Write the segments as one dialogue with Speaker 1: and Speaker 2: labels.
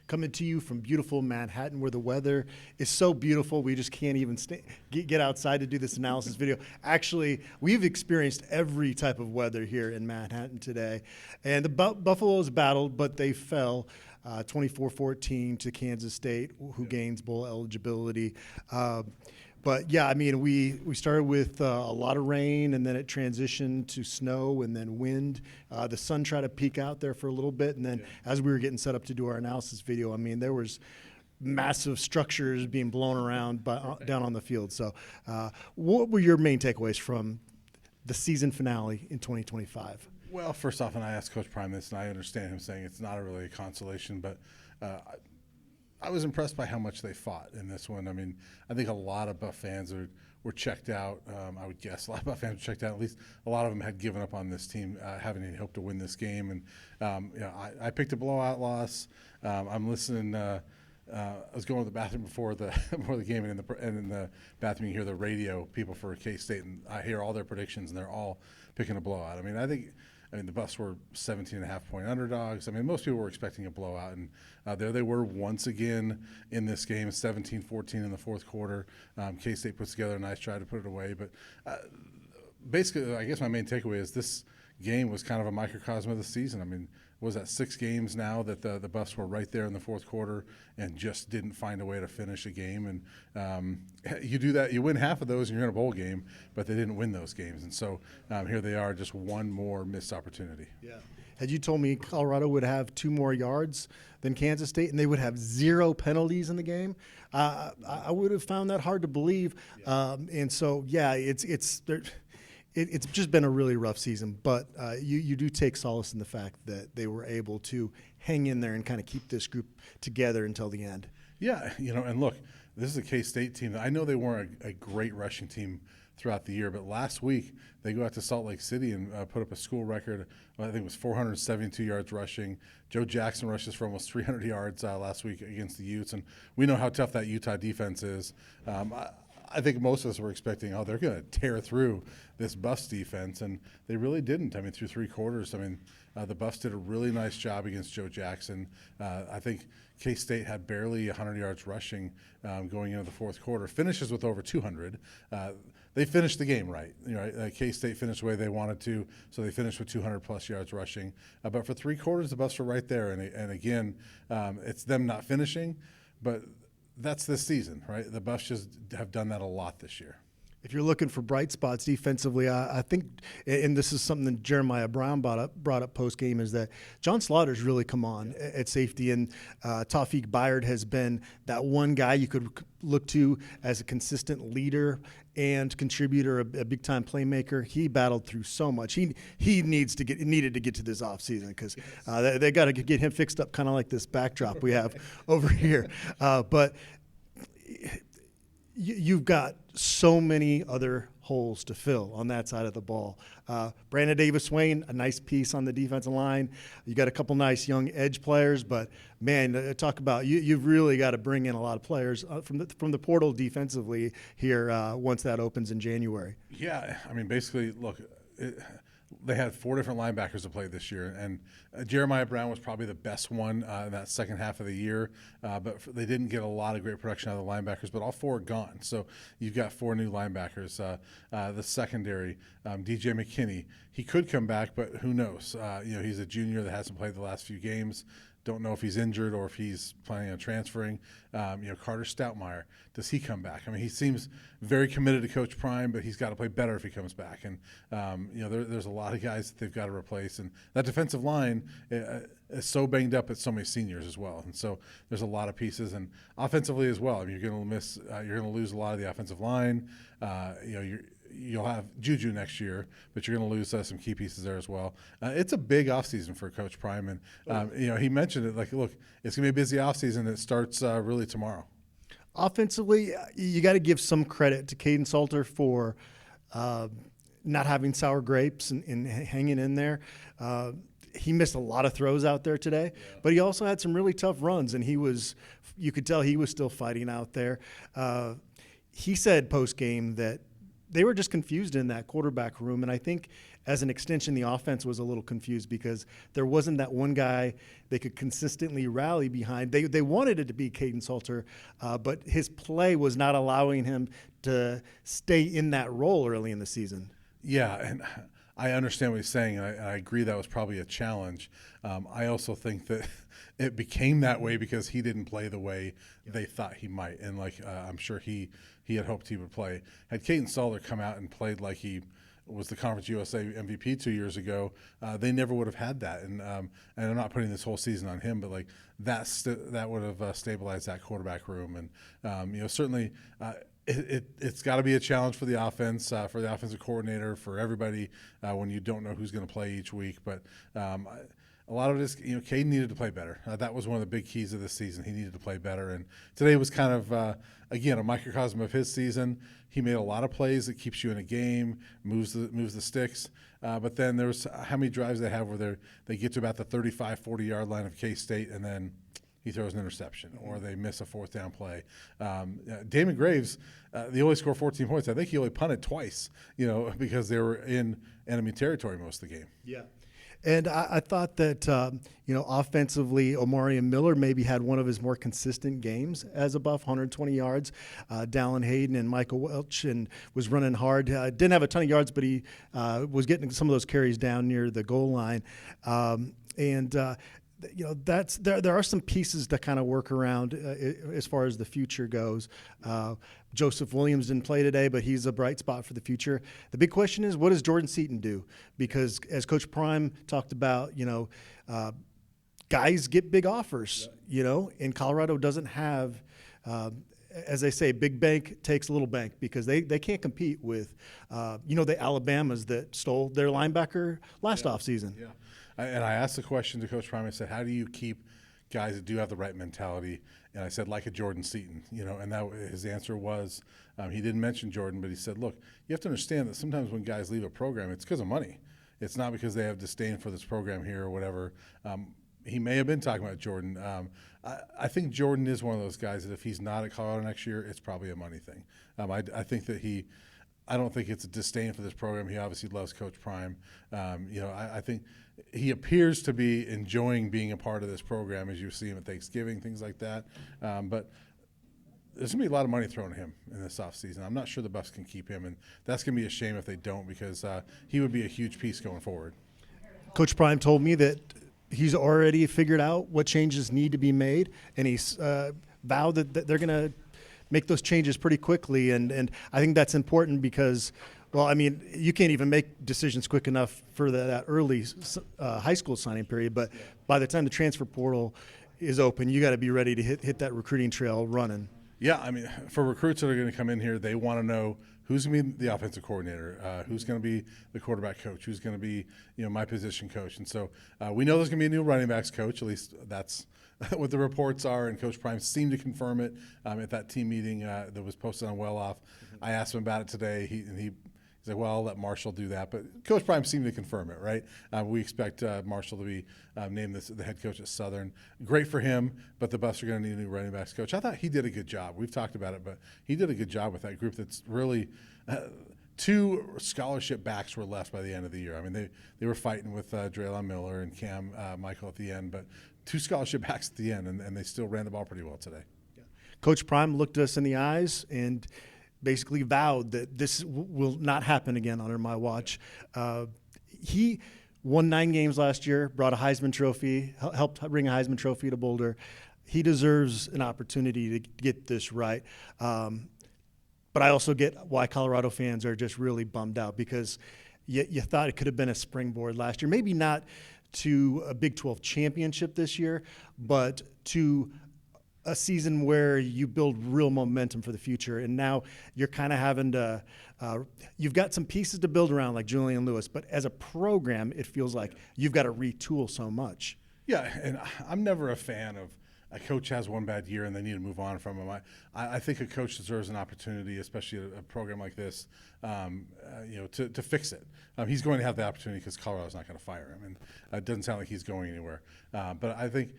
Speaker 1: coming to you from beautiful Manhattan, where the weather is so beautiful we just can't even get outside to do this analysis video. Actually, we've experienced every type of weather here in Manhattan today. And the Buffaloes battled, but they fell 24-14 to Kansas State, who gains bowl eligibility. But yeah, I mean, we started with a lot of rain, and then it transitioned to snow and then wind. The sun tried to peek out there for a little bit, and then as we were getting set up to do our analysis video, I mean, there was massive structures being blown around down on the field. So what were your main takeaways from the season finale in 2025?
Speaker 2: Well, first off, and I asked Coach Prime this, and I understand him saying it's not really a consolation, but I was impressed by how much they fought in this one. I mean, I think a lot of Buff fans were checked out. I would guess a lot of Buff fans were checked out. At least a lot of them had given up on this team, having any hope to win this game. And I picked a blowout loss. I'm listening. I was going to the bathroom before the game, and in the bathroom you hear the radio people for K-State, and I hear all their predictions, and they're all picking a blowout. I mean, the Buffs were 17.5-point underdogs. I mean, most people were expecting a blowout, and there they were once again in this game, 17-14 in the fourth quarter. K-State puts together a nice try to put it away. But basically, I guess my main takeaway is this game was kind of a microcosm of the season. I mean, was that 6 games now that the Buffs were right there in the fourth quarter and just didn't find a way to finish a game. And you do that, you win half of those and you're in a bowl game, but they didn't win those games. And so here they are, just one more missed opportunity.
Speaker 1: Yeah. Had you told me Colorado would have 2 more yards than Kansas State and they would have 0 penalties in the game, I would have found that hard to believe. Yeah. And so, yeah, it's just been a really rough season, but you do take solace in the fact that they were able to hang in there and kind of keep this group together until the end.
Speaker 2: Yeah, and look, this is a K-State team that I know they weren't a great rushing team throughout the year, but last week they go out to Salt Lake City and put up a school record. I think it was 472 yards rushing. Joe Jackson rushes for almost 300 yards last week against the Utes, and we know how tough that Utah defense is. I think most of us were expecting, they're going to tear through this Buffs defense, and they really didn't. I mean, through 3 quarters, the Buffs did a really nice job against Joe Jackson. I think K-State had barely 100 yards rushing going into the fourth quarter. Finishes with over 200. They finished the game right. K-State finished the way they wanted to, so they finished with 200-plus yards rushing. But for 3 quarters, the Buffs were right there. And again, it's them not finishing, but that's this season, right? The Buffs just have done that a lot this year.
Speaker 1: If you're looking for bright spots defensively, I think, and this is something that Jeremiah Brown brought up post-game, is that John Slaughter's really come on at safety, and Tawfiq Byard has been that one guy you could look to as a consistent leader and contributor, a big-time playmaker. He battled through so much. He needed to get to this offseason because they got to get him fixed up, kind of like this backdrop we have over here. But you've got so many other holes to fill on that side of the ball. Brandon Davis-Swain, a nice piece on the defensive line. You got a couple nice young edge players, but man, talk about you've really got to bring in a lot of players from the portal defensively here once that opens in January.
Speaker 2: Yeah, I mean, basically, look. They had 4 different linebackers to play this year, and Jeremiah Brown was probably the best one in that second half of the year, but they didn't get a lot of great production out of the linebackers, but all 4 are gone. So you've got 4 new linebackers. The secondary, DJ McKinney, he could come back, but who knows? He's a junior that hasn't played the last few games. Don't know if he's injured or if he's planning on transferring. Carter Stoutmeyer, does he come back? I mean, he seems very committed to Coach Prime, but he's got to play better if he comes back. And, there's a lot of guys that they've got to replace. And that defensive line is so banged up at so many seniors as well. And so there's a lot of pieces. And offensively as well, I mean, you're going to lose a lot of the offensive line. You'll have Juju next year, but you're going to lose some key pieces there as well. It's a big offseason for Coach Prime, and he mentioned it. Like, look, it's going to be a busy offseason. It starts really tomorrow.
Speaker 1: Offensively, you got to give some credit to Caden Salter for not having sour grapes and hanging in there. He missed a lot of throws out there today, but he also had some really tough runs, and you could tell he was still fighting out there. He said post-game that they were just confused in that quarterback room. And I think as an extension, the offense was a little confused because there wasn't that one guy they could consistently rally behind. They wanted it to be Caden Salter, but his play was not allowing him to stay in that role early in the season.
Speaker 2: Yeah, and I understand what he's saying, and I agree that was probably a challenge. I also think that it became that way because he didn't play the way they thought he might, and I'm sure he had hoped he would play. Had Caden Salter come out and played like he was the Conference USA MVP 2 years ago, they never would have had that. And I'm not putting this whole season on him, but like that would have stabilized that quarterback room. And certainly it's got to be a challenge for the offense, for the offensive coordinator, for everybody when you don't know who's going to play each week. But a lot of it is, Caden needed to play better. That was one of the big keys of this season. He needed to play better. And today was kind of, again, a microcosm of his season. He made a lot of plays that keeps you in a game, moves the sticks. But then there was how many drives they have where they get to about the 35, 40-yard line of K-State, and then he throws an interception or they miss a fourth down play. Damon Graves, they only scored 14 points. I think he only punted twice, because they were in enemy territory most of the game.
Speaker 1: Yeah. And I thought that, offensively, Omarion Miller maybe had one of his more consistent games as a Buff, 120 yards. Dallin Hayden and Michael Welch and was running hard. Didn't have a ton of yards, but he was getting some of those carries down near the goal line. There are some pieces to kind of work around as far as the future goes. Joseph Williams didn't play today, but he's a bright spot for the future. The big question is, what does Jordan Seaton do? Because as Coach Prime talked about, guys get big offers, and Colorado doesn't have, as they say, big bank takes little bank because they can't compete with, the Alabamas that stole their linebacker last offseason.
Speaker 2: Yeah. And I asked the question to Coach Prime. I said, how do you keep guys that do have the right mentality? And I said, like a Jordan Seaton, and his answer was, he didn't mention Jordan, but he said, look, you have to understand that sometimes when guys leave a program, it's because of money. It's not because they have disdain for this program here or whatever. He may have been talking about Jordan. I think Jordan is one of those guys that if he's not at Colorado next year, it's probably a money thing. I think that I don't think it's a disdain for this program. He obviously loves Coach Prime. I think he appears to be enjoying being a part of this program as you see him at Thanksgiving, things like that. But there's going to be a lot of money thrown at him in this offseason. I'm not sure the Buffs can keep him, and that's going to be a shame if they don't because he would be a huge piece going forward.
Speaker 1: Coach Prime told me that he's already figured out what changes need to be made, and he's vowed that they're going to make those changes pretty quickly. And I think that's important because, you can't even make decisions quick enough for that early high school signing period. But by the time the transfer portal is open, you got to be ready to hit that recruiting trail running.
Speaker 2: Yeah, for recruits that are going to come in here, they want to know who's going to be the offensive coordinator, who's going to be the quarterback coach, who's going to be my position coach. And so we know there's going to be a new running backs coach. At least that's what the reports are, and Coach Prime seemed to confirm it at that team meeting that was posted on Well Off. I asked him about it today. He's like, well, I'll let Marshall do that. But Coach Prime seemed to confirm it, right? We expect Marshall to be named the head coach at Southern. Great for him, but the Buffs are going to need a new running backs coach. I thought he did a good job. We've talked about it, but he did a good job with that group that's really two scholarship backs were left by the end of the year. They were fighting with Draylon Miller and Cam Michael at the end, but two scholarship backs at the end, and they still ran the ball pretty well today.
Speaker 1: Yeah. Coach Prime looked us in the eyes and basically vowed that this will not happen again under my watch. He won 9 games last year, brought a Heisman Trophy, helped bring a Heisman Trophy to Boulder. He deserves an opportunity to get this right. But I also get why Colorado fans are just really bummed out because you thought it could have been a springboard last year. Maybe not to a Big 12 championship this year, but to a season where you build real momentum for the future. And now you're kind of having to you've got some pieces to build around like Julian Lewis, but as a program, it feels like you've got to retool so much.
Speaker 2: Yeah, and I'm never a fan of a coach has one bad year and they need to move on from him. I think a coach deserves an opportunity, especially a program like this, to fix it. He's going to have the opportunity because Colorado's not going to fire him, and it doesn't sound like he's going anywhere. But I think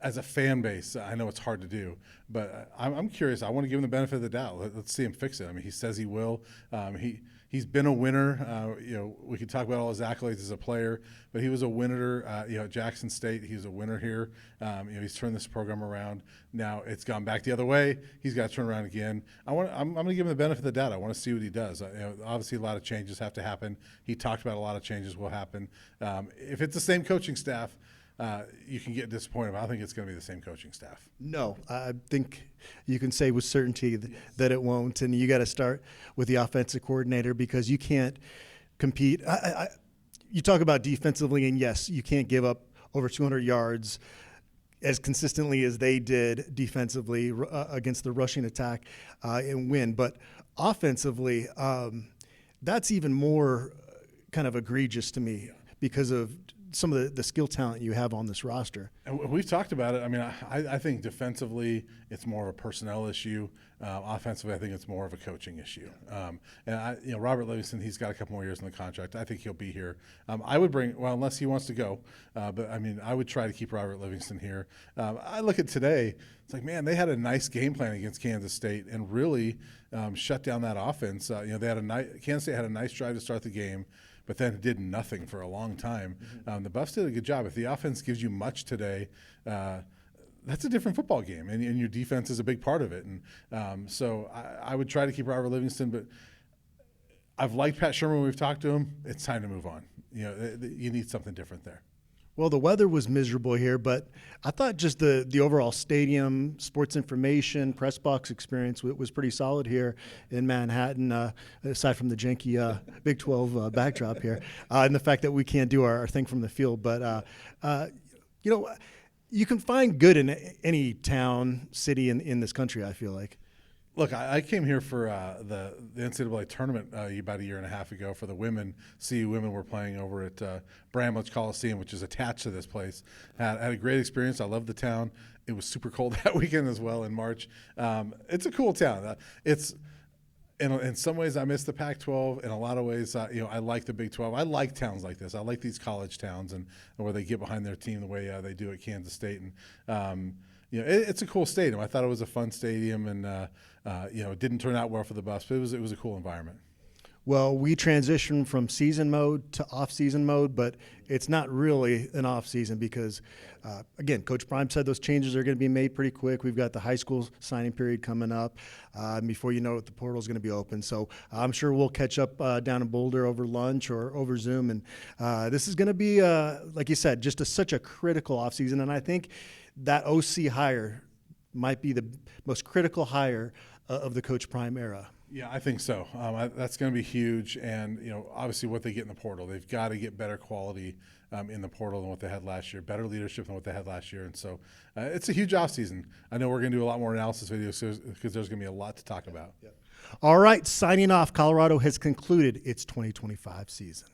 Speaker 2: as a fan base, I know it's hard to do, but I'm curious. I want to give him the benefit of the doubt. Let's see him fix it. I mean, he says he will. He's been a winner. We could talk about all his accolades as a player, but he was a winner. At Jackson State, he was a winner here. He's turned this program around. Now it's gone back the other way. He's got to turn around again. I'm going to give him the benefit of the doubt. I want to see what he does. Obviously, a lot of changes have to happen. He talked about a lot of changes will happen. If it's the same coaching staff, you can get disappointed, but I think it's going to be the same coaching staff.
Speaker 1: No, I think you can say with certainty that it won't, and you got to start with the offensive coordinator because you can't compete. You talk about defensively, and yes, you can't give up over 200 yards as consistently as they did defensively against the rushing attack and win. But offensively, that's even more kind of egregious to me because of some of the skill talent you have on this roster.
Speaker 2: And we've talked about it. I mean, I think defensively it's more of a personnel issue. Offensively, I think it's more of a coaching issue. Robert Livingston, he's got a couple more years in the contract. I think he'll be here. I would unless he wants to go. But I mean, I would try to keep Robert Livingston here. I look at today. It's like, man, they had a nice game plan against Kansas State and really shut down that offense. They had Kansas State had a nice drive to start the game, but then it did nothing for a long time. The Buffs did a good job. If the offense gives you much today, that's a different football game, and your defense is a big part of it. And so I would try to keep Robert Livingston, but I've liked Pat Sherman when we've talked to him. It's time to move on. You need something different there.
Speaker 1: Well, the weather was miserable here, but I thought just the overall stadium, sports information, press box experience was pretty solid here in Manhattan, aside from the janky Big 12 backdrop here, and the fact that we can't do our thing from the field. But, you can find good in any town, city in this country, I feel like.
Speaker 2: Look, I came here for the NCAA tournament about a year and a half ago for the women. CU women were playing over at Bramlage Coliseum, which is attached to this place. Had a great experience. I loved the town. It was super cold that weekend as well in March. It's a cool town. It's in some ways I miss the Pac-12. In a lot of ways, I like the Big 12. I like towns like this. I like these college towns and where they get behind their team the way they do at Kansas State. And it's a cool stadium. I thought it was a fun stadium, and it didn't turn out well for the Buffs, but it was a cool environment.
Speaker 1: Well, we transitioned from season mode to off-season mode, but it's not really an off-season because, again, Coach Prime said those changes are going to be made pretty quick. We've got the high school signing period coming up. Before you know it, the portal is going to be open. So I'm sure we'll catch up down in Boulder over lunch or over Zoom. And this is going to be, like you said, just such a critical off-season. And I think that OC hire might be the most critical hire of the Coach Prime era.
Speaker 2: Yeah, I think so. That's going to be huge, and obviously what they get in the portal, they've got to get better quality in the portal than what they had last year, better leadership than what they had last year, and so it's a huge offseason. I know we're going to do a lot more analysis videos because there's going to be a lot to talk about.
Speaker 1: Yep. All right, signing off. Colorado has concluded its 2025 season.